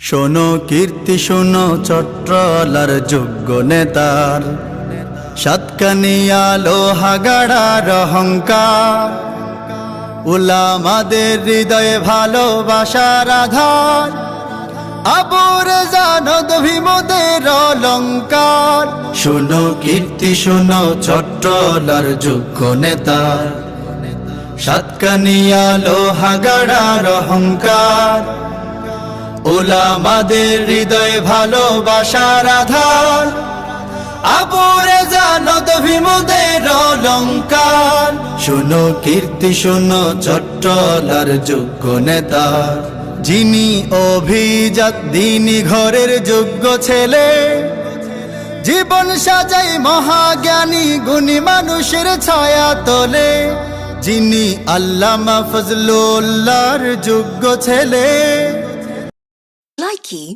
শোনো কীর্তি শোনো চট্টলার যোগ্য নেতার, সাতকানিয়া লোহাগাড়ার অহংকার। উলামাদের হৃদয়ে ভালোবাসার আধার, আবুর জানদ ভীমদের অলঙ্কার। শোনো কীর্তি শোনো চট্টলার যোগ্য নেতার, সাতকানিয়া লোহাগাড়ার অহংকার। উলামাদের হৃদয়ে ভালোবাসার আধার, আবুরে জানদ ভীমদের অলঙ্কার। শোনো কীর্তি শোনো চট্টলার যোগ্য নেতার, যিনি অভিজাত দিনী ঘরের যোগ্য ছেলে। জীবন সাজাই মহাজ্ঞানী গুণী মানুষের ছায়া তোলে, যিনি আল্লামা ফজলুল্লাহর যোগ্য ছেলে। Likey